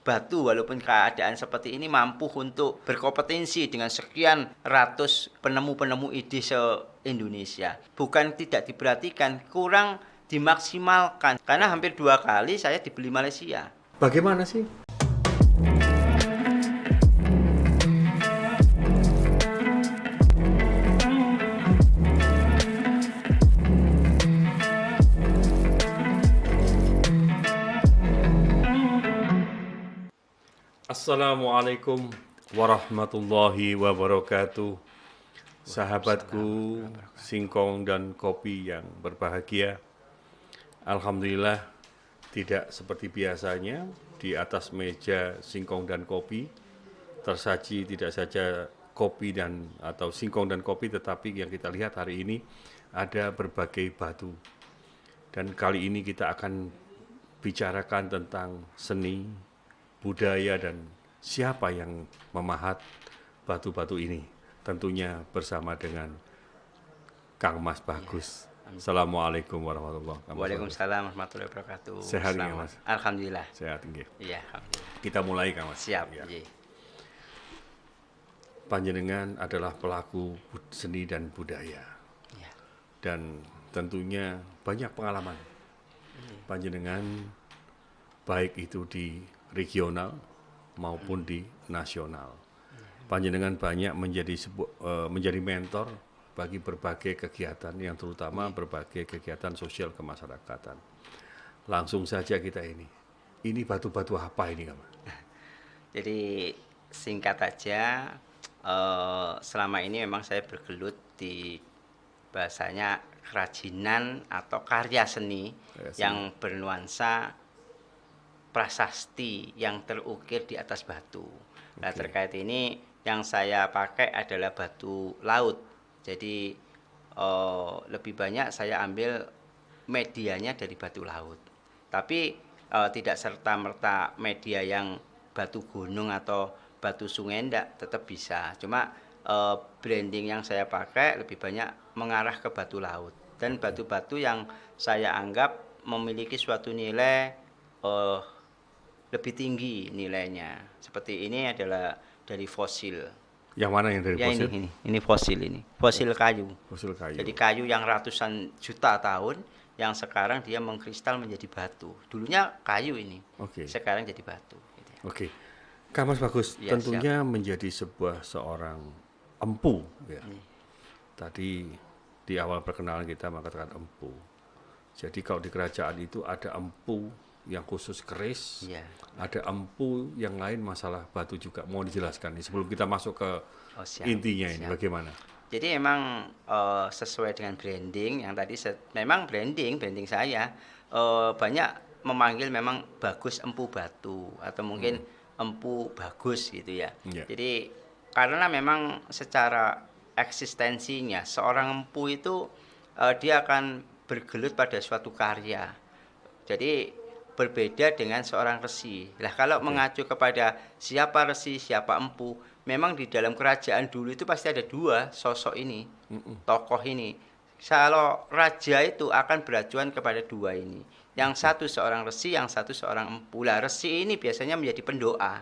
batu walaupun keadaan seperti ini mampu untuk berkompetensi dengan sekian ratus penemu-penemu ide se-Indonesia. Bukan tidak diperhatikan, kurang dimaksimalkan. Karena hampir 2 kali saya dibeli Malaysia. Bagaimana sih? Assalamualaikum warahmatullahi wabarakatuh. Sahabatku singkong dan kopi yang berbahagia. Alhamdulillah tidak seperti biasanya di atas meja singkong dan kopi tersaji tidak saja kopi dan atau singkong dan kopi, tetapi yang kita lihat hari ini ada berbagai batu. Dan kali ini kita akan bicarakan tentang seni, budaya, dan siapa yang memahat batu-batu ini. Tentunya bersama dengan Kang Mas Bagus. Assalamualaikum warahmatullahi wabarakatuh. Waalaikumsalam warahmatullahi wabarakatuh. Sehat nggih, Mas? Alhamdulillah. Sehat nggih. Iya, alhamdulillah. Kita mulai, Kang Mas. Siap. Ya. Nggih. Panjenengan adalah pelaku seni dan budaya. Ya. Dan tentunya banyak pengalaman. Panjenengan baik itu di regional maupun di nasional. Panjenengan banyak menjadi mentor bagi berbagai kegiatan, yang terutama berbagai kegiatan sosial kemasyarakatan. Langsung saja kita ini batu-batu apa ini, Kang? Jadi singkat aja, selama ini memang saya bergelut di bahasanya kerajinan atau karya seni yang bernuansa prasasti yang terukir di atas batu. Nah, terkait ini yang saya pakai adalah batu laut. Jadi lebih banyak saya ambil medianya dari batu laut. Tapi tidak serta-merta media yang batu gunung atau batu sungai, enggak, tetap bisa. Cuma branding yang saya pakai lebih banyak mengarah ke batu laut. Dan batu-batu yang saya anggap memiliki suatu nilai lebih tinggi nilainya. Seperti ini adalah dari fosil. Yang mana yang dari Ya, fosil? ini fosil ini. Fosil kayu. Fosil kayu. Jadi kayu yang ratusan juta tahun yang sekarang dia mengkristal menjadi batu. Dulunya kayu ini. Oke. Sekarang jadi batu gitu ya. Oke. Kang Mas Bagus, Ya, tentunya menjadi seorang empu ya. Tadi di awal perkenalan kita mengatakan empu. Jadi kalau di kerajaan itu ada empu yang khusus keris, Iya. ada empu yang lain masalah batu juga. Mau dijelaskan nih sebelum kita masuk ke siap, intinya ini siap. bagaimana? Jadi memang sesuai dengan branding yang tadi memang branding saya banyak memanggil memang Bagus Empu Batu atau mungkin Empu Bagus gitu ya. Yeah. Jadi karena memang secara eksistensinya seorang empu itu dia akan bergelut pada suatu karya. Jadi berbeda dengan seorang resi. Lah kalau mengacu kepada siapa resi, siapa empu, memang di dalam kerajaan dulu itu pasti ada dua sosok ini, tokoh ini. Kalau raja itu akan beracuan kepada dua ini. Yang satu seorang resi, yang satu seorang empu. Lah resi ini biasanya menjadi pendoa.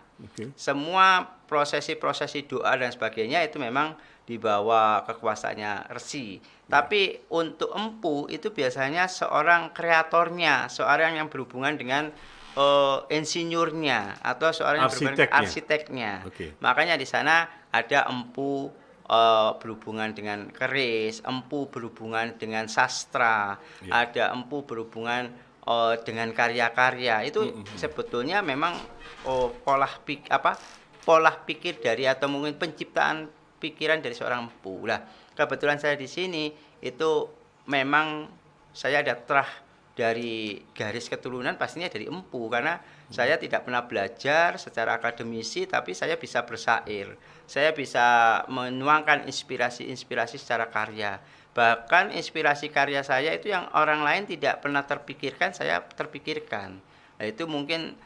Semua prosesi-prosesi doa dan sebagainya itu memang di bawah kekuasaannya resi. Tapi untuk empu itu biasanya seorang kreatornya, seorang yang berhubungan dengan insinyurnya atau seorang yang berhubungan dengan arsiteknya. Makanya di sana ada empu berhubungan dengan keris, empu berhubungan dengan sastra, ada empu berhubungan dengan karya-karya. Itu sebetulnya memang pola pikir dari atau mungkin penciptaan pikiran dari seorang empu. Lah, kebetulan saya di sini itu memang saya ada terah dari garis keturunan pastinya dari empu karena saya tidak pernah belajar secara akademisi tapi saya bisa bersair. Saya bisa menuangkan inspirasi-inspirasi secara karya. Bahkan inspirasi karya saya itu yang orang lain tidak pernah terpikirkan, saya terpikirkan. Nah, itu mungkin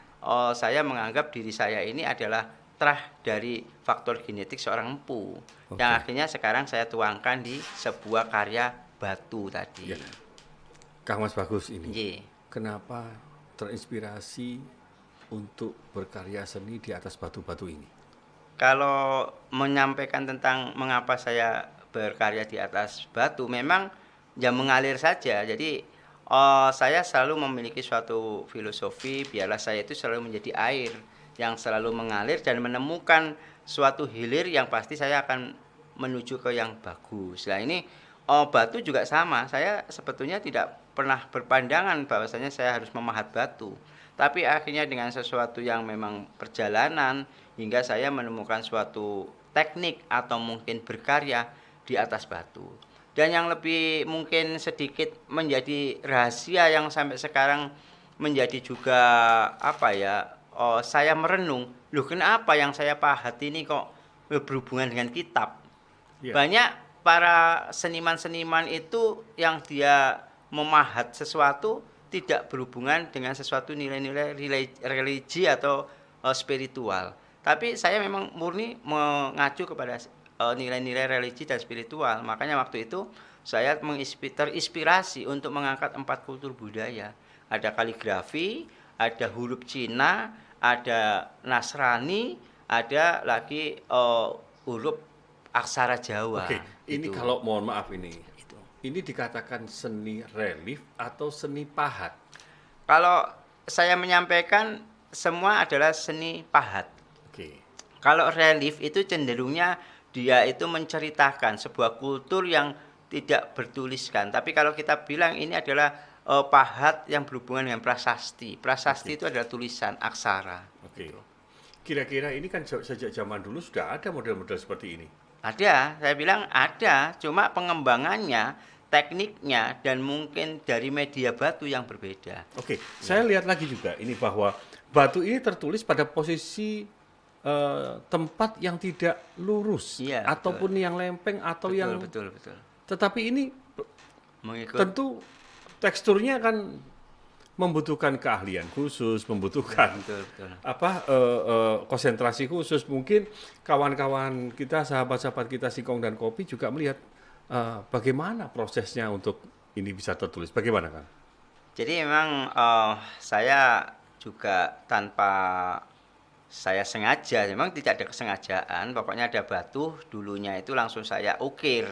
saya menganggap diri saya ini adalah terah dari faktor genetik seorang empu. Yang akhirnya sekarang saya tuangkan di sebuah karya batu tadi. Kang Mas Bagus ini, Ye. kenapa terinspirasi untuk berkarya seni di atas batu-batu ini? Kalau menyampaikan tentang mengapa saya berkarya di atas batu, memang ya mengalir saja. Jadi saya selalu memiliki suatu filosofi, biarlah saya itu selalu menjadi air yang selalu mengalir dan menemukan suatu hilir yang pasti saya akan menuju ke yang bagus. Nah ini batu juga sama. Saya sebetulnya tidak pernah berpandangan bahwasanya saya harus memahat batu. Tapi akhirnya dengan sesuatu yang memang perjalanan hingga saya menemukan suatu teknik atau mungkin berkarya di atas batu. Dan yang lebih mungkin sedikit menjadi rahasia yang sampai sekarang menjadi juga apa ya, saya merenung, loh kenapa yang saya pahat ini kok berhubungan dengan kitab. Ya. Banyak para seniman-seniman itu yang dia memahat sesuatu tidak berhubungan dengan sesuatu nilai-nilai religi atau spiritual. Tapi saya memang murni mengacu kepada nilai-nilai religi dan spiritual. Makanya waktu itu saya terinspirasi untuk mengangkat 4 kultur budaya. Ada kaligrafi, ada huruf Cina, ada Nasrani, ada lagi huruf aksara Jawa. Oke, ini Gitu. kalau mohon maaf ini dikatakan seni relief atau seni pahat? Kalau saya menyampaikan semua adalah seni pahat. Oke. Kalau relief itu cenderungnya dia itu menceritakan sebuah kultur yang tidak bertuliskan. Tapi kalau kita bilang ini adalah pahat yang berhubungan dengan prasasti. Prasasti itu adalah tulisan aksara. Oke. Kira-kira ini kan sejak zaman dulu sudah ada model-model seperti ini. Ada, saya bilang ada, cuma pengembangannya, tekniknya, dan mungkin dari media batu yang berbeda. Oke, saya lihat lagi juga ini bahwa batu ini tertulis pada posisi tempat yang tidak lurus, Iya, ataupun yang lempeng atau yang. Betul. Tetapi ini Mengikut tentu teksturnya kan membutuhkan keahlian khusus, membutuhkan betul. konsentrasi khusus. Mungkin kawan-kawan kita, sahabat-sahabat kita Singkong dan Kopi juga melihat bagaimana prosesnya untuk ini bisa tertulis. Bagaimana kan? Jadi memang saya juga tanpa saya sengaja, memang tidak ada kesengajaan, pokoknya ada batu, dulunya itu langsung saya ukir.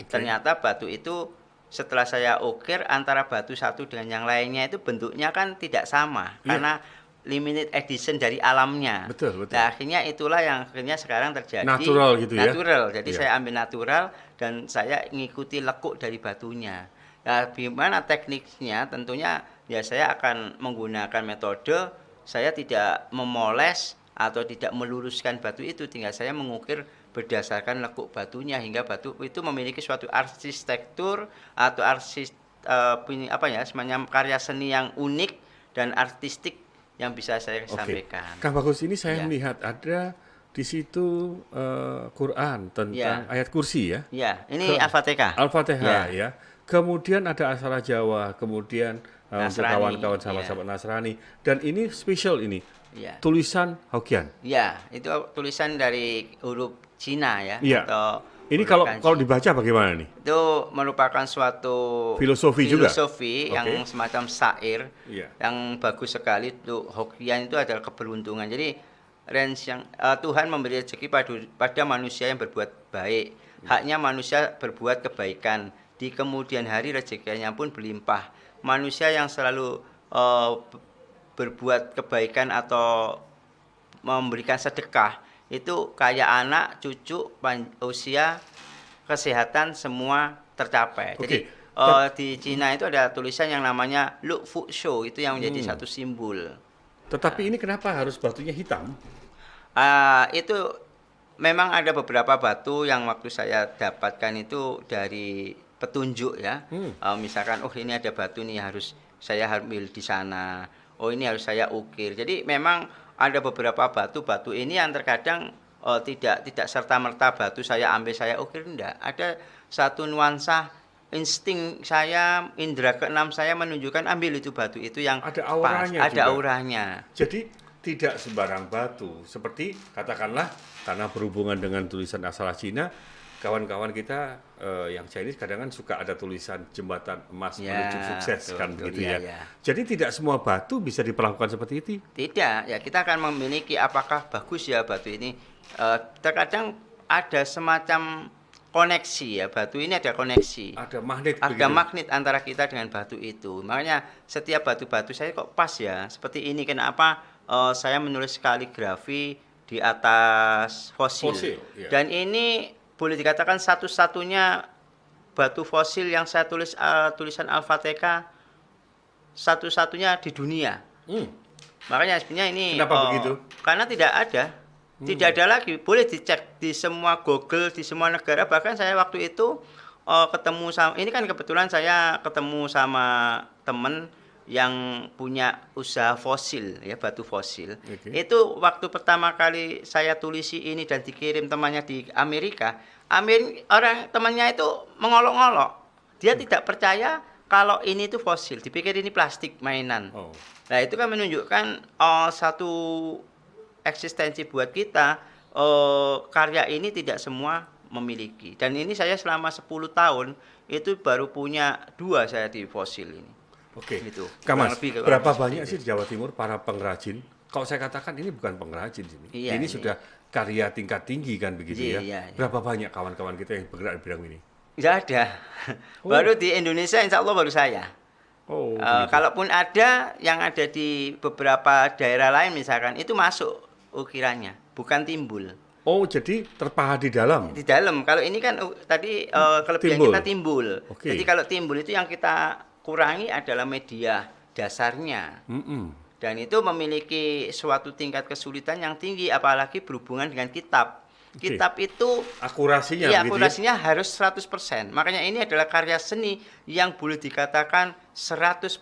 Ternyata batu itu setelah saya ukir antara batu satu dengan yang lainnya itu bentuknya kan tidak sama, karena limited edition dari alamnya. Betul. Nah, akhirnya itulah yang akhirnya sekarang terjadi. Natural gitu ya? Natural, jadi Iya. saya ambil natural dan saya ngikuti lekuk dari batunya. Nah, gimana tekniknya? Tentunya ya saya akan menggunakan metode, saya tidak memoles atau tidak meluruskan batu itu, tinggal saya mengukir berdasarkan lekuk batunya hingga batu itu memiliki suatu arsitektur atau semacam karya seni yang unik dan artistik yang bisa saya sampaikan. Kang Bagus, ini saya Iya. melihat ada di situ Quran tentang ayat kursi ya. Ya, ini Al-Fatihah. Al-Fatihah Ya. ya. Kemudian ada aksara Jawa, kemudian untuk Nasrani, kawan-kawan sahabat-sahabat Nasrani. Dan ini spesial ini, Ya. tulisan Hokkien. Ya, itu tulisan dari huruf Cina ya, Iya. atau Ini huruf kalau kanji. dibaca bagaimana nih? Itu merupakan suatu Filosofi juga? yang Oke. semacam syair Iya. yang bagus sekali. Untuk Hokkien itu adalah keberuntungan. Jadi range yang Tuhan memberi rezeki pada manusia yang berbuat baik. Haknya manusia berbuat kebaikan. Di kemudian hari rezekinya pun berlimpah. Manusia yang selalu berbuat kebaikan atau memberikan sedekah itu kayak anak, cucu, usia, kesehatan semua tercapai. Oke. Jadi di Cina itu ada tulisan yang namanya Lu Fu Shou, itu yang menjadi satu simbol. Tetapi ini kenapa harus batunya hitam? Itu memang ada beberapa batu yang waktu saya dapatkan itu dari petunjuk ya. Misalkan ini ada batu nih saya ambil di sana. Ini harus saya ukir. Jadi memang ada beberapa batu ini yang terkadang tidak serta-merta batu saya ambil saya ukir, enggak. Ada satu nuansa insting saya, indera keenam saya menunjukkan ambil itu batu itu yang Ada pas, auranya ada juga. auranya. Jadi tidak sembarang batu. Seperti katakanlah karena berhubungan dengan tulisan aksara Cina, kawan-kawan kita yang Chinese kadang kan suka ada tulisan jembatan emas Ya, menuju sukses betul, kan betul, begitu ya, ya. ya. Jadi tidak semua batu bisa diperlakukan seperti itu. Tidak, ya kita akan memiliki apakah bagus ya batu ini. Terkadang ada semacam koneksi ya, batu ini ada koneksi. Ada magnet Ada begitu. magnet antara kita dengan batu itu. Makanya setiap batu-batu saya kok pas ya. Seperti ini kenapa saya menulis kaligrafi di atas fosil. Fosil, ya. Dan ini boleh dikatakan satu-satunya batu fosil yang saya tulis tulisan Al-Fatihah satu-satunya di dunia. Hmm. Makanya sebenarnya ini Kenapa begitu? Karena tidak ada. Tidak ada lagi. Boleh dicek di semua Google, di semua negara. Bahkan saya waktu itu ketemu sama, ini kan kebetulan saya ketemu sama temen yang punya usaha fosil ya, batu fosil. Oke. Itu waktu pertama kali saya tulisi ini dan dikirim temannya di Amerika, orang temannya itu mengolok-olok. Dia tidak percaya kalau ini itu fosil, dipikir ini plastik mainan. Oh. Nah, itu kan menunjukkan satu eksistensi buat kita, karya ini tidak semua memiliki. Dan ini saya selama 10 tahun itu baru punya 2 saya di fosil ini. Oke. Gitu. Kak Mas, Kurang lebih berapa seperti banyak itu. sih di Jawa Timur para pengrajin? Kalau saya katakan ini bukan pengrajin sini. Iya, ini iya. sudah karya tingkat tinggi kan begitu Iya, ya. iya, iya. Berapa banyak kawan-kawan kita yang bergerak di bidang ini? Nggak ada. Oh. Baru di Indonesia insya Allah baru saya. Oh, begitu. Kalaupun ada yang ada di beberapa daerah lain misalkan, itu masuk ukirannya, bukan timbul. Oh, jadi terpahat di dalam. Di dalam, kalau ini kan tadi kelebihan Timbul. kita timbul. Oke. Jadi kalau timbul itu yang kita kurangi adalah media dasarnya. Mm-mm. Dan itu memiliki suatu tingkat kesulitan yang tinggi, apalagi berhubungan dengan kitab. Oke. Kitab itu Akurasinya iya, begitu akurasinya harus 100%. Makanya ini adalah karya seni yang boleh dikatakan 100%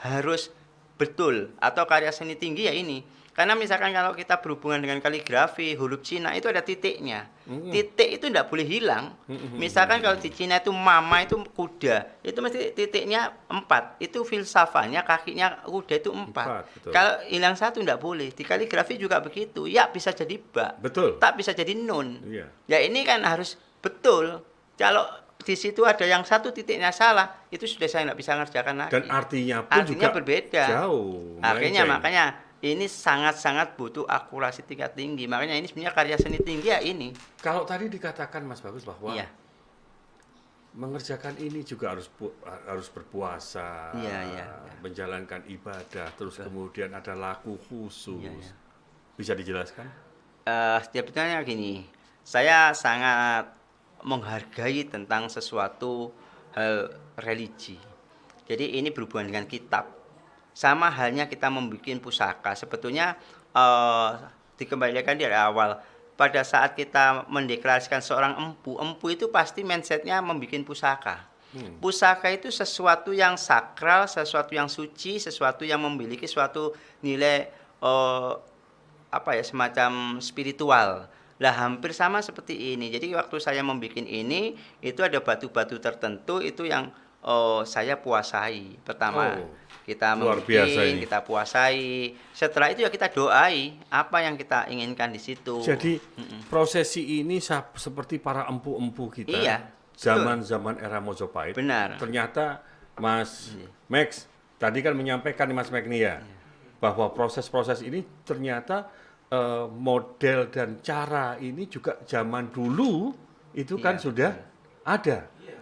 harus betul. Atau karya seni tinggi ya ini. Karena misalkan kalau kita berhubungan dengan kaligrafi, huruf Cina itu ada titiknya. Titik itu tidak boleh hilang. Misalkan kalau di Cina itu mama itu kuda, itu mesti titiknya 4. Itu filsafahnya kakinya kuda itu 4. Betul. Kalau hilang 1 tidak boleh. Di kaligrafi juga begitu. Ya bisa jadi ba. Betul. Tak bisa jadi nun. Iya. Ya ini kan harus betul. Kalau di situ ada yang 1 titiknya salah, itu sudah saya nggak bisa ngerjakan lagi. Dan artinya pun Artinya juga berbeda. jauh. Akhirnya melenceng. makanya ini sangat-sangat butuh akurasi tingkat tinggi. Makanya ini sebenarnya karya seni tinggi ya ini. Kalau tadi dikatakan Mas Bagus bahwa Iya. mengerjakan ini juga harus berpuasa, Iya, iya. menjalankan ibadah, terus kemudian ada laku khusus. Iya, iya. Bisa dijelaskan? Sebetulnya gini, saya sangat menghargai tentang sesuatu hal religi. Jadi ini berhubungan dengan kitab. Sama halnya kita membuat pusaka. Sebetulnya dikembalikan dari awal. Pada saat kita mendeklarasikan seorang empu, empu itu pasti mindsetnya membuat pusaka. Pusaka itu sesuatu yang sakral, sesuatu yang suci, sesuatu yang memiliki suatu nilai semacam spiritual. Lah hampir sama seperti ini. Jadi waktu saya membuat ini, itu ada batu-batu tertentu itu yang saya puasai. Pertama, kita luar biasa ini. kita puasai. Setelah itu ya kita doai apa yang kita inginkan di situ. Jadi prosesi ini seperti para empu-empu kita. Iya, Zaman-zaman era Mojopahit. Benar. Ternyata Mas Max tadi kan menyampaikan Mas Max nih ya, bahwa proses-proses ini ternyata model dan cara ini juga zaman dulu itu kan Iya, sudah ada.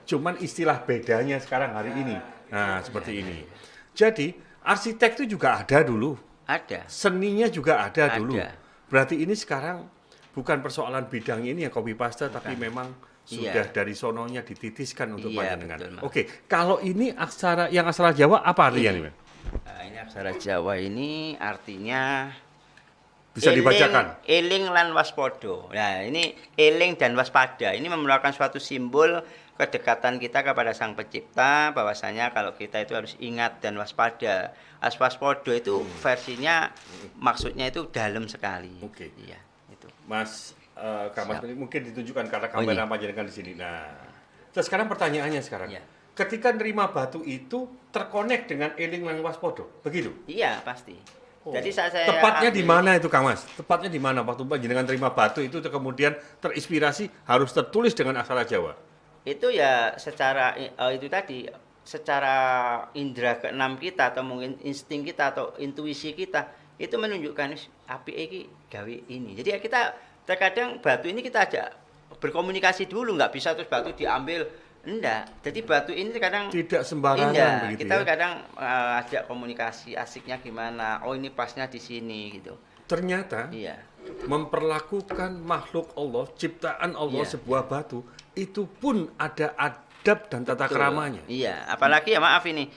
Cuman istilah bedanya sekarang hari ini. Nah, seperti ini. Jadi, arsitek itu juga ada dulu. Ada. Seninya juga ada dulu. Ada. Berarti ini sekarang bukan persoalan bidang ini yang copy paste, tapi memang sudah Iya. dari sononya dititiskan untuk Iya, panjenengan. betul, Mas. Oke, kalau ini aksara Jawa apa artinya nih, Mas? Nah, ini aksara Jawa ini artinya Bisa dibacakan. eling lan waspodo. Nah, ini eling dan waspada. Ini merupakan suatu simbol kedekatan kita kepada Sang Pencipta, bahwasanya kalau kita itu harus ingat dan waspada. Waspodo itu versinya maksudnya itu dalam sekali. Oke. Iya, itu. Mas, Kak Mas, Siap. mungkin ditunjukkan karena Oh, kamera iya. panjenengan di sini. Nah, terus sekarang pertanyaannya sekarang. Iya. Ketika nerima batu itu terkonek dengan eling lan waspodo, begitu? Iya, pasti. Jadi saat saya Tepatnya di ambil- mana itu Kang Mas? Tepatnya di mana waktu panjenengan terima batu itu kemudian terinspirasi harus tertulis dengan aksara Jawa? Itu ya secara itu tadi secara indera keenam kita atau mungkin insting kita atau intuisi kita itu menunjukkan api iki gawe ini. Jadi ya kita terkadang batu ini kita ajak berkomunikasi dulu, nggak bisa terus batu diambil. Enggak. Jadi batu ini kadang Tidak sembarangan iya, begitu kita ya. kadang ajak komunikasi asiknya gimana. Oh ini pasnya di sini gitu. Ternyata Iya. memperlakukan makhluk Allah, ciptaan Allah Iya. sebuah batu itu pun ada adab dan tata Betul. keramanya. Iya, apalagi ya maaf ini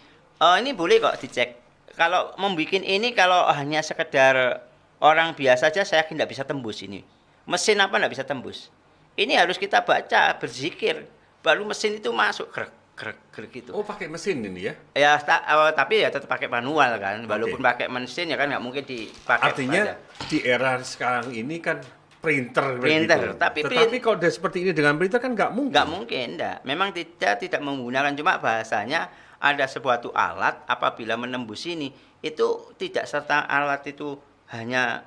boleh kok dicek. Kalau membuat ini kalau hanya sekedar orang biasa aja saya yakin nggak bisa tembus ini. Mesin apa nggak bisa tembus. Ini harus kita baca, berzikir, baru mesin itu masuk krek krek krek gitu. Oh, pakai mesin ini ya? Ya, tapi ya tetap pakai manual kan. Walaupun pakai mesin ya kan nggak mungkin dipakai. Artinya pada- di era sekarang ini kan printer Printer, begitu. tapi Tetapi kalau udah seperti ini dengan printer kan nggak mungkin. nggak mungkin, enggak. Memang tidak menggunakan, cuma bahasanya ada sebuah alat apabila menembus ini itu tidak serta alat itu hanya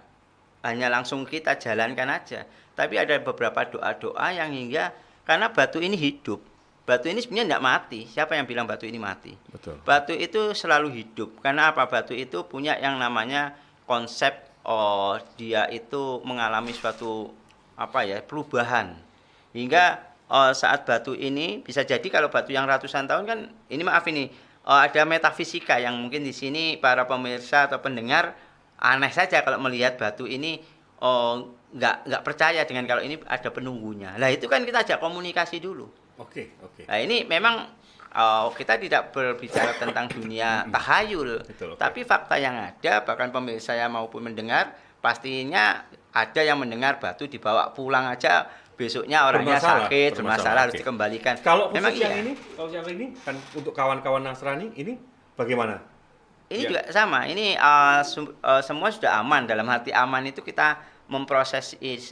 langsung kita jalankan aja, tapi ada beberapa doa-doa yang hingga karena batu ini hidup. Batu ini sebenarnya tidak mati. Siapa yang bilang batu ini mati? Betul. Batu itu selalu hidup. Karena apa? Batu itu punya yang namanya konsep dia itu mengalami suatu perubahan. Hingga saat batu ini bisa jadi kalau batu yang ratusan tahun kan ini ada metafisika yang mungkin di sini para pemirsa atau pendengar aneh saja kalau melihat batu ini nggak percaya dengan kalau ini ada penunggunya. Lah itu kan kita ajak komunikasi dulu. Oke, oke. Nah ini memang kita tidak berbicara tentang dunia tahayul, Betul, oke. tapi fakta yang ada, bahkan pemirsa yang maupun mendengar, pastinya ada yang mendengar batu dibawa pulang aja, besoknya orangnya sakit, bermasalah harus oke. dikembalikan. Kalau memang khusus iya. kalau yang ini kan untuk kawan-kawan Nasrani ini bagaimana? Ini Ya. juga sama. Ini semua sudah aman. Dalam arti aman itu kita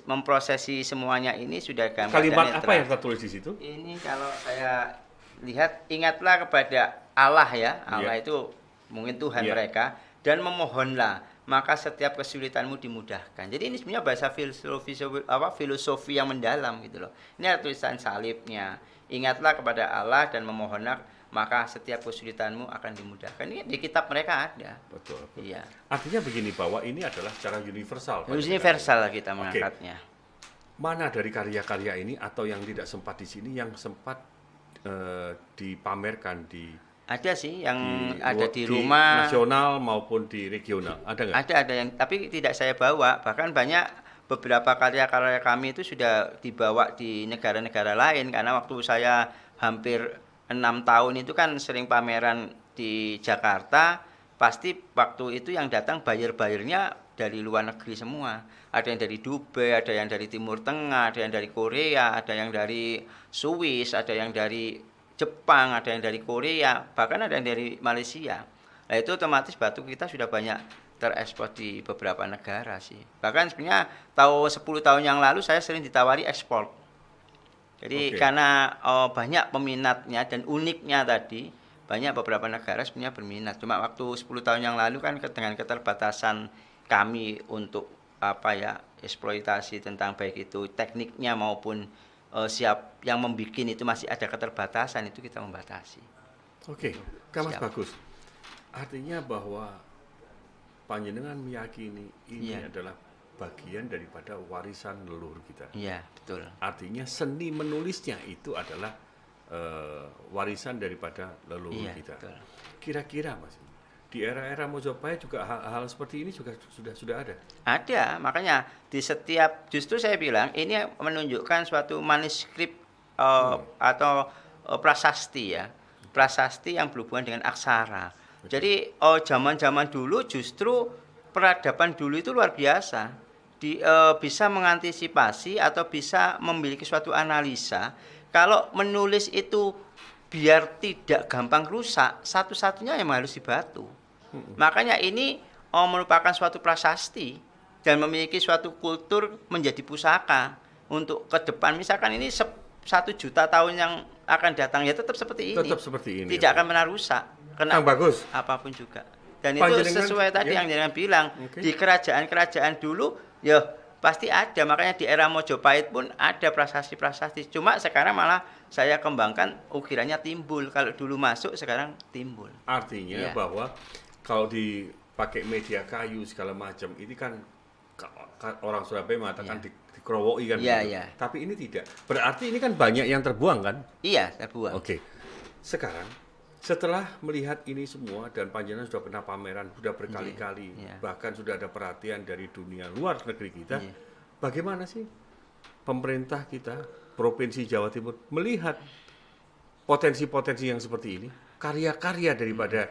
memprosesi semuanya ini sudah dalam Kalimat keadaan apa netral. yang tertulis di situ? Ini kalau saya lihat, ingatlah kepada Allah ya. Allah Iya. itu mungkin Tuhan Iya. mereka, dan memohonlah, maka setiap kesulitanmu dimudahkan. Jadi ini sebenarnya bahasa filosofi yang mendalam gitu loh. Ini ada tulisan salibnya. Ingatlah kepada Allah dan memohonlah, maka setiap kesulitanmu akan dimudahkan. Ini di kitab mereka ada. Betul. Iya. Artinya begini bahwa ini adalah secara universal. Harus universal kita mengangkatnya. Mana dari karya-karya ini atau yang tidak sempat di sini yang sempat dipamerkan di Ada sih yang ada luar- di rumah. nasional maupun di regional, ada nggak? Ada yang tapi tidak saya bawa. Bahkan banyak beberapa karya-karya kami itu sudah dibawa di negara-negara lain, karena waktu saya hampir 6 tahun itu kan sering pameran di Jakarta, pasti waktu itu yang datang buyer-buyernya dari luar negeri semua. Ada yang dari Dubai, ada yang dari Timur Tengah, ada yang dari Korea, ada yang dari Swiss, ada yang dari Jepang, ada yang dari Korea, bahkan ada yang dari Malaysia. Nah itu otomatis batu kita sudah banyak terekspor di beberapa negara sih. Bahkan sebenarnya 10 tahun yang lalu saya sering ditawari ekspor. Jadi Oke. karena banyak peminatnya dan uniknya tadi, banyak beberapa negara sebenarnya berminat. Cuma waktu 10 tahun yang lalu kan dengan keterbatasan kami untuk eksploitasi tentang baik itu tekniknya maupun siap yang membuat itu masih ada keterbatasan, itu kita membatasi. Oke, Kang Mas Siap. bagus. Artinya bahwa panjenengan meyakini ini Iya. adalah bagian daripada warisan leluhur kita. Iya, betul. Artinya seni menulisnya itu adalah warisan daripada leluhur Iya, kita. betul. Kira-kira Mas, di era-era Mojopahit juga hal-hal seperti ini juga sudah ada. Ada, makanya di setiap, justru saya bilang ini menunjukkan suatu manuskrip atau prasasti ya, prasasti yang berhubungan dengan aksara. Jadi zaman-zaman dulu justru peradaban dulu itu luar biasa, bisa mengantisipasi atau bisa memiliki suatu analisa. Kalau menulis itu biar tidak gampang rusak, satu-satunya yang harus dibatu. Makanya ini merupakan suatu prasasti dan memiliki suatu kultur menjadi pusaka untuk ke depan. Misalkan ini 1 juta tahun yang akan datang ya tetap seperti ini. Tetap seperti ini. Tidak akan pernah rusak. Kena Kang bagus. apapun juga. Dan itu Panjenengan, sesuai tadi ya. yang jenengan bilang, Oke. di kerajaan-kerajaan dulu ya pasti ada, makanya di era Mojopahit pun ada prasasti-prasasti. Cuma sekarang malah saya kembangkan ukirannya timbul. Kalau dulu masuk, sekarang timbul. Artinya Iya. bahwa kalau dipakai media kayu segala macam, ini kan orang Surabaya mengatakan dikerowoki kan Iya, begitu. iya. Tapi ini tidak. Berarti ini kan banyak yang terbuang kan? Iya, terbuang. Oke. Sekarang setelah melihat ini semua dan panjenengan sudah pernah pameran, sudah berkali-kali, Iya. bahkan sudah ada perhatian dari dunia luar negeri kita, Iya. bagaimana sih pemerintah kita, Provinsi Jawa Timur melihat potensi-potensi yang seperti ini, karya-karya daripada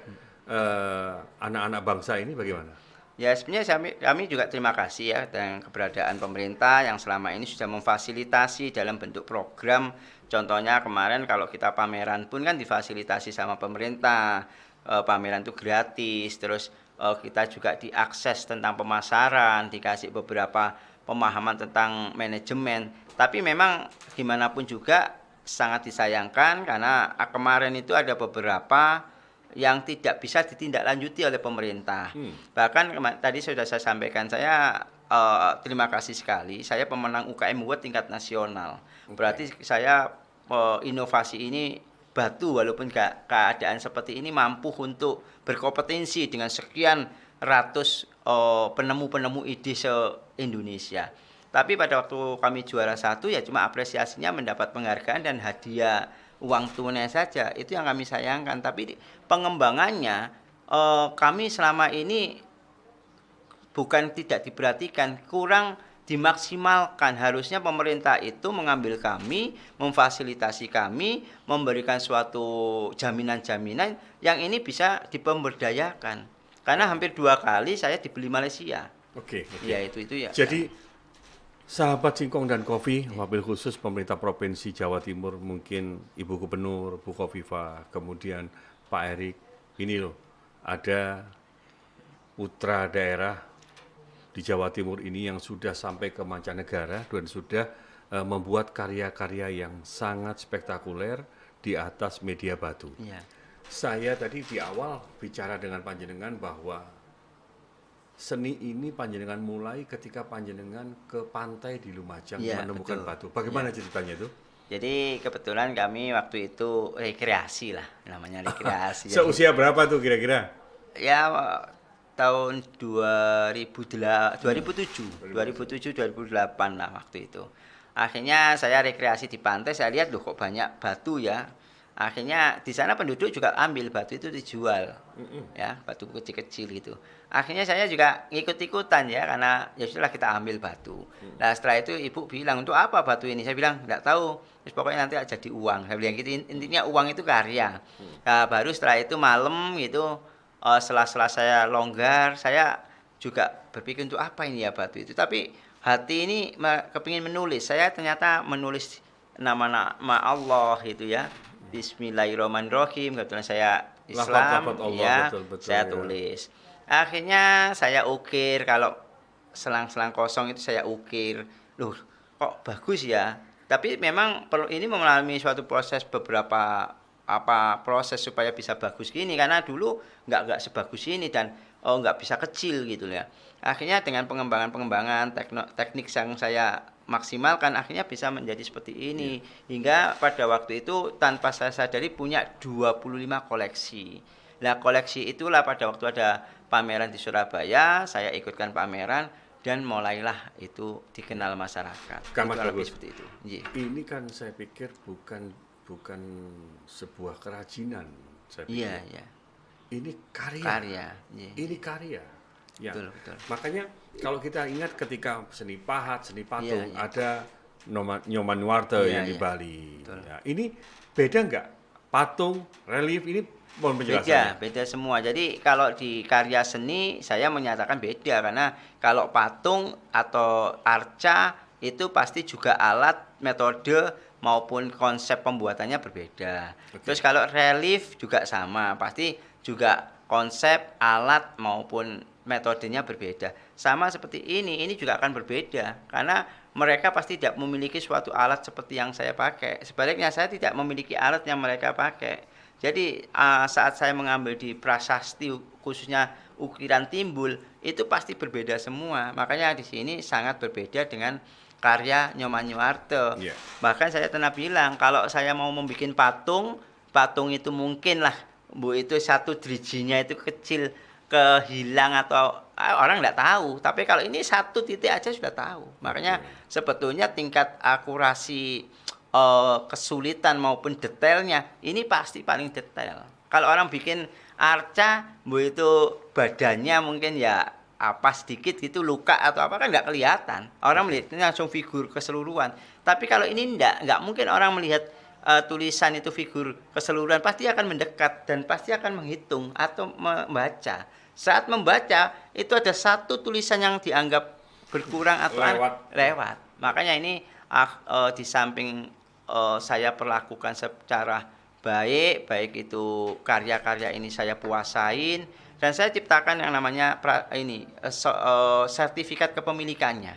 anak-anak bangsa ini bagaimana? Ya sebenarnya kami juga terima kasih ya dengan keberadaan pemerintah yang selama ini sudah memfasilitasi dalam bentuk program. Contohnya kemarin kalau kita pameran pun kan difasilitasi sama pemerintah. Pameran itu gratis, terus kita juga diakses tentang pemasaran, dikasih beberapa pemahaman tentang manajemen. Tapi memang gimana pun juga sangat disayangkan karena kemarin itu ada beberapa yang tidak bisa ditindaklanjuti oleh pemerintah. Bahkan tadi sudah saya sampaikan, saya terima kasih sekali, saya pemenang UKM Award tingkat nasional. Berarti saya inovasi ini batu, walaupun keadaan seperti ini mampu untuk berkompetensi dengan sekian ratus penemu-penemu ide se-Indonesia. Tapi pada waktu kami juara 1 ya cuma apresiasinya mendapat penghargaan dan hadiah uang tunai saja, itu yang kami sayangkan. Tapi pengembangannya kami selama ini bukan tidak diperhatikan, kurang dimaksimalkan. Harusnya pemerintah itu mengambil kami, memfasilitasi kami, memberikan suatu jaminan-jaminan yang ini bisa dipemberdayakan. Karena hampir 2 kali saya dibeli Malaysia. Oke. Ya itu ya. Jadi sahabat Singkong dan Kopi, wabil khusus pemerintah Provinsi Jawa Timur, mungkin Ibu Gubernur, Bu Kofifa, kemudian Pak Erik, ini loh, ada putra daerah di Jawa Timur ini yang sudah sampai ke mancanegara dan sudah membuat karya-karya yang sangat spektakuler di atas media batu. Iya. Saya tadi di awal bicara dengan panjenengan bahwa seni ini panjenengan mulai ketika panjenengan ke pantai di Lumajang Ya, menemukan betul. batu. Bagaimana ceritanya itu? Jadi kebetulan kami waktu itu rekreasi lah, namanya rekreasi. Seusia berapa tuh kira-kira? Ya tahun 2007, 2008 lah waktu itu. Akhirnya saya rekreasi di pantai, saya lihat loh kok banyak batu ya. Akhirnya di sana penduduk juga ambil batu itu dijual, ya batu kecil-kecil itu. Akhirnya saya juga ngikut-ikutan ya, karena ya sudah kita ambil batu. Nah setelah itu ibu bilang, untuk apa batu ini? Saya bilang nggak tahu. Terus pokoknya nanti jadi uang. Saya bilang gitu, intinya uang itu karya. Nah, baru setelah itu malam gitu, setelah saya longgar, saya juga berpikir untuk apa ini ya batu itu. Tapi hati ini kepingin menulis. Saya ternyata menulis nama-nama Allah gitu ya. Bismillahirrahmanirrahim, kebetulan saya Islam, Lafaz-lafaz Allah, ya, betul-betul, saya ya. tulis. Akhirnya saya ukir, kalau selang-selang kosong itu saya ukir. Loh, kok bagus ya? Tapi memang ini mengalami suatu proses, beberapa proses supaya bisa bagus gini, karena dulu nggak sebagus ini dan nggak bisa kecil gitu ya. Akhirnya dengan pengembangan teknik yang saya maksimalkan, akhirnya bisa menjadi seperti ini. Hingga pada waktu itu tanpa saya sadari punya 25 koleksi. Nah koleksi itulah pada waktu ada pameran di Surabaya, saya ikutkan pameran dan mulailah itu dikenal masyarakat. Kang Itu Mas lebih Bagus. seperti itu. Iya. Ini kan saya pikir bukan sebuah kerajinan, saya pikir. Iya, iya. Ini karya. Karya. Iya. Ini karya. Ya. Betul, betul. Makanya kalau kita ingat ketika seni pahat, seni patung, Iya, iya. ada Nyoman Nuarte Iya, yang di iya. Bali. Betul. Ya, ini beda nggak? Patung, relief ini mohon Beda, penjelasannya. beda semua. Jadi kalau di karya seni saya menyatakan beda, karena kalau patung atau arca itu pasti juga alat, metode maupun konsep pembuatannya berbeda. Oke. Terus kalau relief juga sama, pasti juga konsep, alat maupun metodenya berbeda. Sama seperti ini juga akan berbeda karena mereka pasti tidak memiliki suatu alat seperti yang saya pakai. Sebaliknya saya tidak memiliki alat yang mereka pakai. Jadi saat saya mengambil di prasasti khususnya ukiran timbul itu pasti berbeda semua. Makanya di sini sangat berbeda dengan karya Nyoman Nuarte. Iya. Bahkan saya pernah bilang kalau saya mau membuat patung, patung itu mungkin lah Bu itu satu drijinya itu kecil kehilang atau orang nggak tahu. Tapi kalau ini satu titik aja sudah tahu. Makanya sebetulnya tingkat akurasi kesulitan maupun detailnya ini pasti paling detail. Kalau orang bikin arca, Bu itu badannya mungkin ya apa sedikit gitu luka atau apa kan nggak kelihatan. Orang melihatnya langsung figur keseluruhan. Tapi kalau ini nggak mungkin orang melihat tulisan itu figur keseluruhan, pasti akan mendekat dan pasti akan menghitung atau membaca. Saat membaca itu ada satu tulisan yang dianggap berkurang atau lewat. Makanya ini di samping saya perlakukan secara baik itu karya-karya ini saya puasain dan saya ciptakan yang namanya sertifikat kepemilikannya.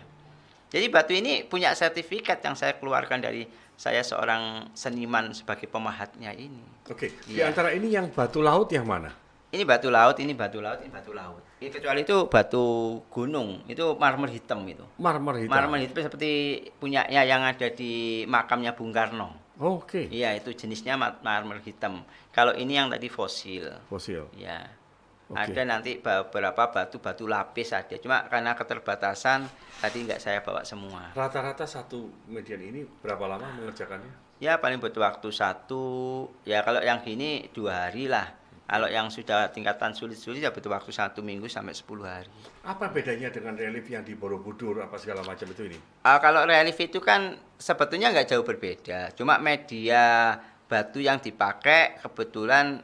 Jadi batu ini punya sertifikat yang saya keluarkan dari saya seorang seniman sebagai pemahatnya ini. Oke, di antara ini yang batu laut yang mana? Ini batu laut, ini batu laut, ini batu laut. Kecuali itu batu gunung, itu marmer hitam itu. Marmer hitam. Marmer hitam seperti punyanya yang ada di makamnya Bung Karno. Oke. Iya, itu jenisnya marmer hitam. Kalau ini yang tadi fosil. Fosil. Ya. Oke. Ada nanti beberapa batu lapis ada. Cuma karena keterbatasan tadi nggak saya bawa semua. Rata-rata satu median ini berapa lama mengerjakannya? Ya paling butuh waktu ya kalau yang gini 2 hari lah. Kalau yang sudah tingkatan sulit-sulit ya butuh waktu 1 minggu sampai 10 hari. Apa bedanya dengan relief yang di Borobudur apa segala macam itu ini? Kalau relief itu kan sebetulnya nggak jauh berbeda. Cuma media batu yang dipakai kebetulan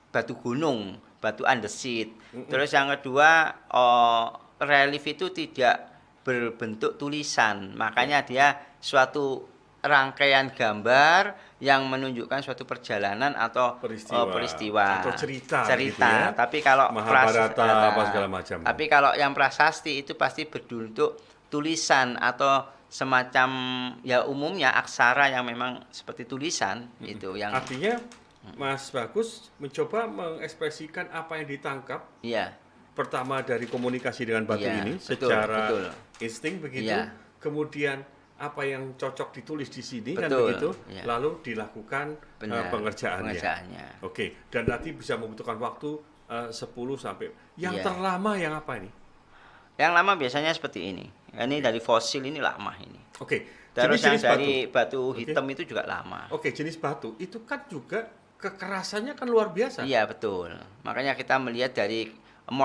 batu gunung, batu andesit. Terus yang kedua, relief itu tidak berbentuk tulisan. Makanya dia suatu rangkaian gambar yang menunjukkan suatu perjalanan atau peristiwa atau cerita gitu ya. ya. Tapi kalau Mahabharata apa segala macam. Tapi kalau yang prasasti itu pasti berbentuk tulisan atau semacam ya umumnya aksara yang memang seperti tulisan itu yang artinya Mas Bagus mencoba mengekspresikan apa yang ditangkap. Iya. Pertama dari komunikasi dengan batu ini secara insting begitu. Iya. Kemudian apa yang cocok ditulis di sini kan Betul, begitu, ya. lalu dilakukan pengerjaannya. Oke, dan nanti bisa membutuhkan waktu 10 sampai. Yang terlama yang apa ini? Yang lama biasanya seperti ini. Ini dari fosil ini lama ini. Oke. Terus yang dari batu hitam itu juga lama. Oke, jenis batu itu kan juga kekerasannya kan luar biasa. Iya, betul. Makanya kita melihat dari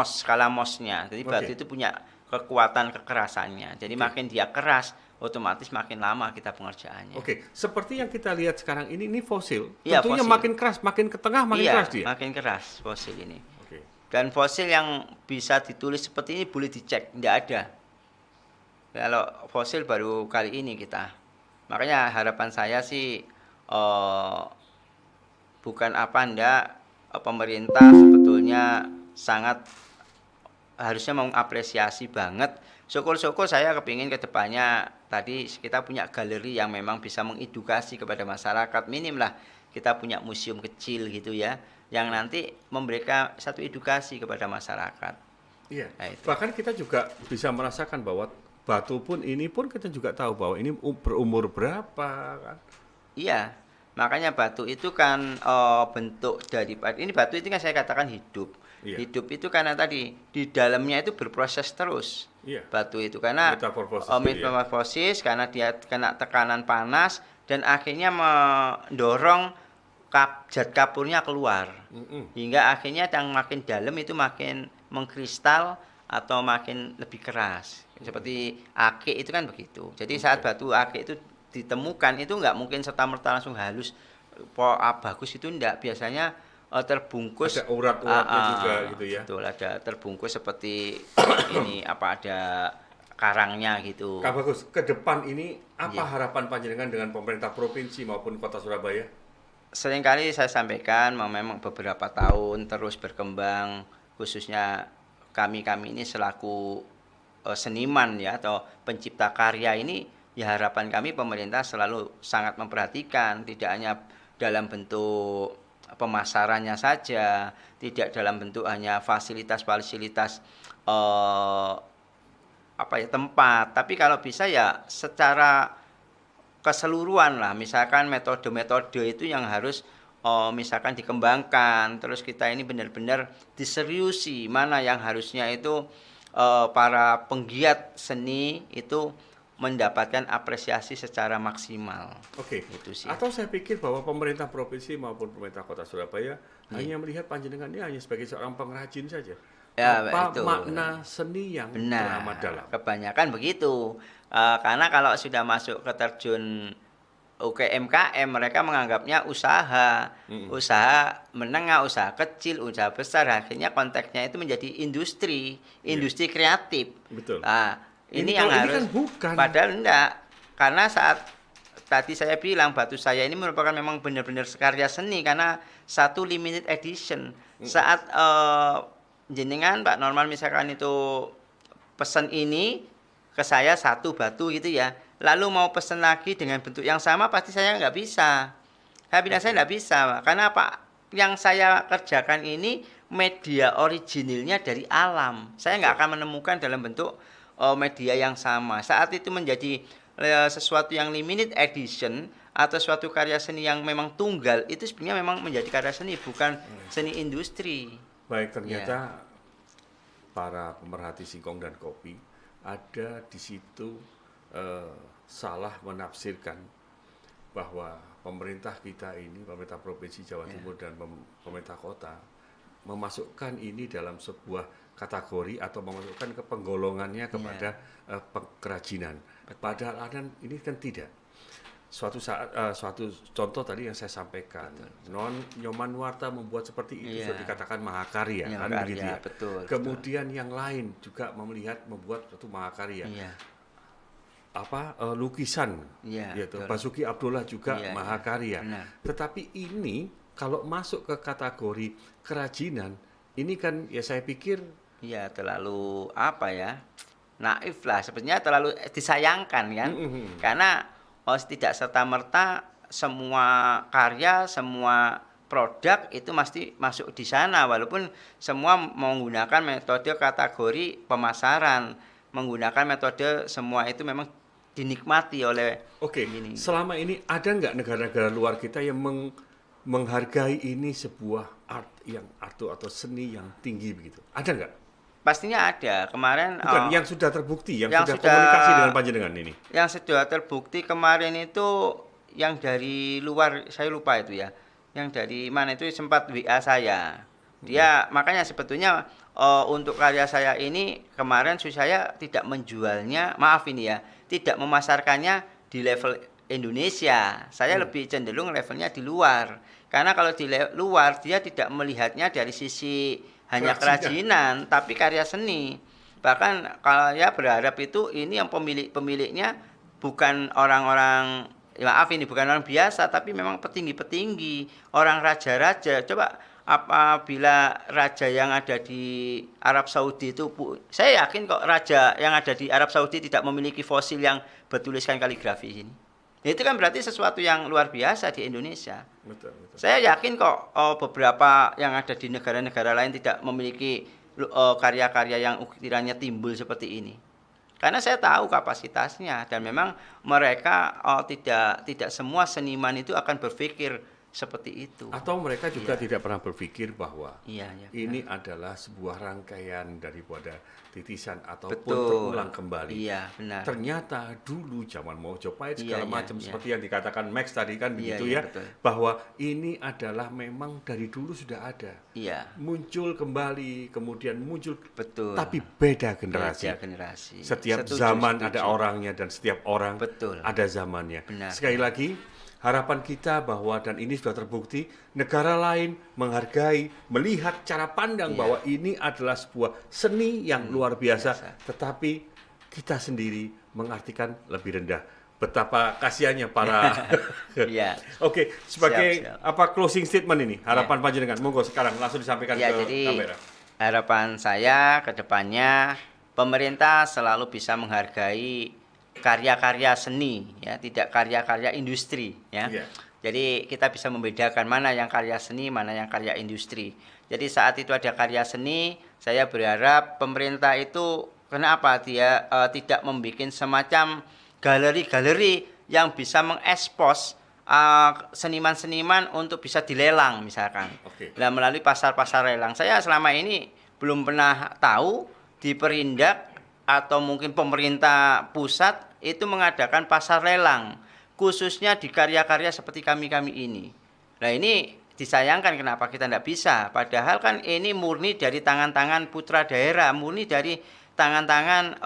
skala MOS-nya. Jadi batu itu punya kekuatan kekerasannya. Jadi makin dia keras, otomatis makin lama kita pengerjaannya. Oke, seperti yang kita lihat sekarang ini fosil. Iya, tentunya fosil. makin keras, makin ke tengah makin keras dia. Makin keras fosil ini. Oke. Dan fosil yang bisa ditulis seperti ini boleh dicek, tidak ada. Kalau fosil baru kali ini kita. Makanya harapan saya sih bukan pemerintah sebetulnya sangat harusnya mengapresiasi banget. Syukur-syukur saya kepingin ke depannya tadi kita punya galeri yang memang bisa mengedukasi kepada masyarakat. Minim lah kita punya museum kecil gitu ya, yang nanti memberikan satu edukasi kepada masyarakat. Iya, Nah, bahkan kita juga bisa merasakan bahwa batu pun ini pun kita juga tahu bahwa ini berumur berapa kan. Iya, makanya batu itu kan bentuk dari ini batu itu kan saya katakan hidup. Iya. Hidup itu karena tadi di dalamnya itu berproses terus. Iya. Batu itu karena metamorfosis karena dia kena tekanan panas dan akhirnya mendorong zat kapurnya keluar. Hingga akhirnya yang makin dalam itu makin mengkristal atau makin lebih keras. Seperti akik itu kan begitu. Jadi saat batu akik itu ditemukan itu nggak mungkin serta-merta langsung halus bagus itu enggak, biasanya terbungkus ada urat-uratnya juga gitu ya. Betul, ada terbungkus seperti ini ada karangnya gitu. Kak Bagus, ke depan ini apa harapan panjenengan dengan pemerintah provinsi maupun kota Surabaya? Seringkali saya sampaikan memang beberapa tahun terus berkembang, khususnya kami ini selaku seniman ya atau pencipta karya ini, ya harapan kami pemerintah selalu sangat memperhatikan, tidak hanya dalam bentuk pemasarannya saja, tidak dalam bentuk hanya fasilitas-fasilitas eh, tempat, tapi kalau bisa ya secara keseluruhan lah, misalkan metode-metode itu yang harus misalkan dikembangkan, terus kita ini benar-benar diseriusi mana yang harusnya itu para penggiat seni itu mendapatkan apresiasi secara maksimal. Oke, Itu sih. atau saya pikir bahwa pemerintah provinsi maupun pemerintah kota Surabaya hanya melihat panjenengan ini hanya sebagai seorang pengrajin saja. Ya, Apa itu. makna seni yang Benar, teramat dalam? kebanyakan begitu. Karena kalau sudah masuk ke terjun UKMKM, mereka menganggapnya usaha, usaha menengah, usaha kecil, usaha besar. Akhirnya konteksnya itu menjadi industri kreatif. Betul. Nah, ini Kalau yang ini harus. kan bukan. Padahal enggak, karena saat tadi saya bilang batu saya ini merupakan memang benar-benar karya seni karena satu limited edition. Saat jenengan Pak Norman misalkan itu pesan ini ke saya satu batu gitu ya, lalu mau pesan lagi dengan bentuk yang sama pasti saya nggak bisa. Saya bilang saya nggak bisa, karena apa? Yang saya kerjakan ini media originalnya dari alam. Saya nggak akan menemukan dalam bentuk media yang sama. Saat itu menjadi sesuatu yang limited edition atau suatu karya seni yang memang tunggal, itu sebenarnya memang menjadi karya seni, bukan seni industri. Baik, ternyata para pemerhati singkong dan kopi ada di situ salah menafsirkan bahwa pemerintah kita ini, pemerintah Provinsi Jawa Timur dan pemerintah kota memasukkan ini dalam sebuah kategori atau memasukkan ke penggolongannya kepada kerajinan. Padahal ini kan tidak. Suatu contoh tadi yang saya sampaikan, Nyoman Nuarta membuat seperti itu sudah dikatakan mahakarya, kan begitu ya. Betul, Kemudian yang lain juga membuat suatu mahakarya. Lukisan, gitu. Basuki Abdullah juga mahakarya. Tetapi ini kalau masuk ke kategori kerajinan, ini kan ya saya pikir terlalu naif lah, sebenarnya terlalu disayangkan kan, karena tidak serta-merta semua karya, semua produk itu mesti masuk di sana, walaupun semua menggunakan metode kategori pemasaran, menggunakan metode semua itu memang dinikmati oleh ini. Selama ini ada nggak negara-negara luar kita yang menghargai ini sebuah art atau seni yang tinggi begitu? Ada nggak? Pastinya ada. Kemarin yang sudah terbukti, yang sudah komunikasi dengan panjenengan ini. Yang sudah terbukti kemarin itu yang dari luar, saya lupa itu ya. Yang dari mana itu sempat WA saya. Dia makanya sebetulnya untuk karya saya ini kemarin saya tidak menjualnya, maaf ini ya, tidak memasarkannya di level Indonesia. Saya lebih cenderung levelnya di luar. Karena kalau di luar dia tidak melihatnya dari sisi hanya kerajinan, tapi karya seni. Bahkan kalau ya berharap itu ini yang pemiliknya bukan orang-orang, maaf ini bukan orang biasa, tapi memang petinggi-petinggi, orang raja-raja. Coba apabila raja yang ada di Arab Saudi itu, saya yakin kok raja yang ada di Arab Saudi tidak memiliki fosil yang bertuliskan kaligrafi ini. Itu kan berarti sesuatu yang luar biasa di Indonesia. Betul. Saya yakin kok beberapa yang ada di negara-negara lain tidak memiliki karya-karya yang ukirannya timbul seperti ini. Karena saya tahu kapasitasnya dan memang mereka tidak semua seniman itu akan berpikir seperti itu. Atau mereka juga tidak pernah berpikir bahwa ini benar. adalah sebuah rangkaian daripada titisan ataupun Betul. terulang kembali. Iya, benar. Ternyata dulu zaman Mojopahit segala macam seperti yang dikatakan Max tadi kan begitu betul. bahwa ini adalah memang dari dulu sudah ada. Iya. Muncul kembali, kemudian muncul, Betul. tapi beda generasi. Beda generasi. Setiap zaman ada orangnya dan setiap orang ada zamannya. Benar. Sekali lagi, harapan kita bahwa, dan ini sudah terbukti, negara lain menghargai, melihat cara pandang bahwa ini adalah sebuah seni yang luar biasa, tetapi kita sendiri mengartikan lebih rendah. Betapa kasihannya para. Oke, sebagai closing statement ini, harapan panjenengan, monggo sekarang langsung disampaikan ke kamera. Harapan saya ke depannya pemerintah selalu bisa menghargai karya-karya seni ya, tidak karya-karya industri ya. Iya. Jadi kita bisa membedakan mana yang karya seni, mana yang karya industri. Jadi saat itu ada karya seni, saya berharap pemerintah itu kenapa dia tidak membuat semacam galeri-galeri yang bisa mengekspos seniman-seniman untuk bisa dilelang misalkan. Oke. Nah, melalui pasar-pasar lelang. Saya selama ini belum pernah tahu di Perindak atau mungkin pemerintah pusat itu mengadakan pasar lelang khususnya di karya-karya seperti kami-kami ini. Nah, ini disayangkan kenapa kita tidak bisa. Padahal kan ini murni dari tangan-tangan putra daerah, murni dari tangan-tangan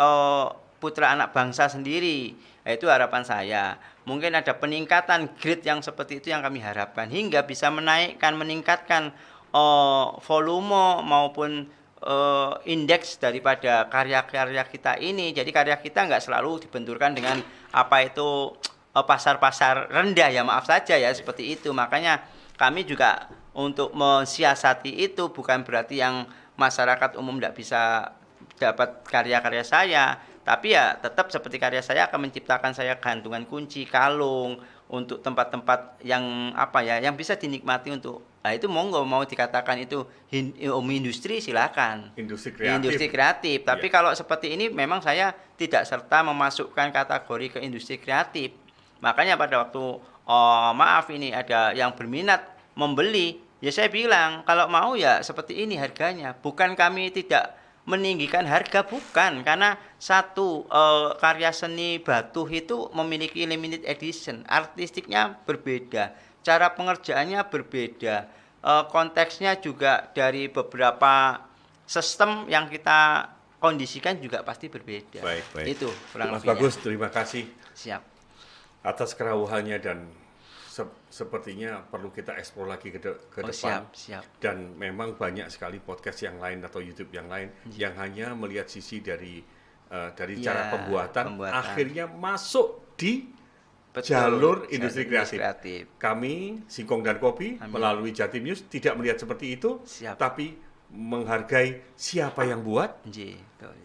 putra anak bangsa sendiri. Nah, itu harapan saya. Mungkin ada peningkatan grade yang seperti itu yang kami harapkan hingga bisa meningkatkan volume maupun indeks daripada karya-karya kita ini. Jadi karya kita nggak selalu dibenturkan dengan apa itu pasar-pasar rendah ya, maaf saja ya seperti itu. Makanya kami juga untuk mensiasati itu bukan berarti yang masyarakat umum tidak bisa dapat karya-karya saya, tapi ya tetap seperti karya saya akan menciptakan saya gantungan kunci, kalung untuk tempat-tempat yang apa ya, yang bisa dinikmati untuk itu monggo mau dikatakan itu industri silakan. Industri kreatif. Tapi kalau seperti ini memang saya tidak serta memasukkan kategori ke industri kreatif. Makanya pada waktu maaf ini ada yang berminat membeli, ya saya bilang kalau mau ya seperti ini harganya. Bukan kami tidak meninggikan harga, bukan, karena satu karya seni batu itu memiliki limited edition, artistiknya berbeda, cara pengerjaannya berbeda, konteksnya juga dari beberapa sistem yang kita kondisikan juga pasti berbeda. Baik. Itu kurang Mas lebihnya. Bagus, terima kasih. Siap. Atas kerawuhannya dan sepertinya perlu kita eksplor lagi ke depan. Siap. Dan memang banyak sekali podcast yang lain atau YouTube yang lain yang hanya melihat sisi dari cara pembuatan, akhirnya masuk di jalur industri kreatif. Kami Singkong dan Kopi melalui Jatim News tidak melihat seperti itu, tapi menghargai siapa yang buat,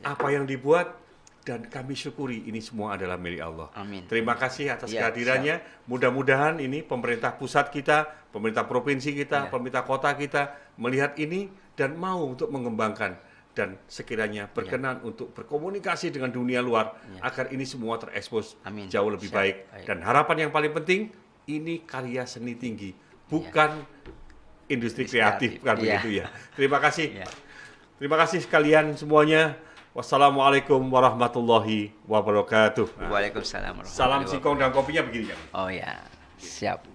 apa yang dibuat, dan kami syukuri ini semua adalah milik Allah. Amin. Terima kasih atas kehadirannya. Mudah-mudahan ini pemerintah pusat kita, pemerintah provinsi kita, pemerintah kota kita melihat ini dan mau untuk mengembangkan dan sekiranya berkenan untuk berkomunikasi dengan dunia luar agar ini semua terekspos jauh lebih baik. Dan harapan yang paling penting, ini karya seni tinggi, bukan industri kreatif kan begitu ya. Terima kasih. Terima kasih sekalian semuanya. Wassalamualaikum warahmatullahi wabarakatuh. Waalaikumsalam warahmatullahi Salam Singkong dan Kopinya begini ya. Oh ya, siap.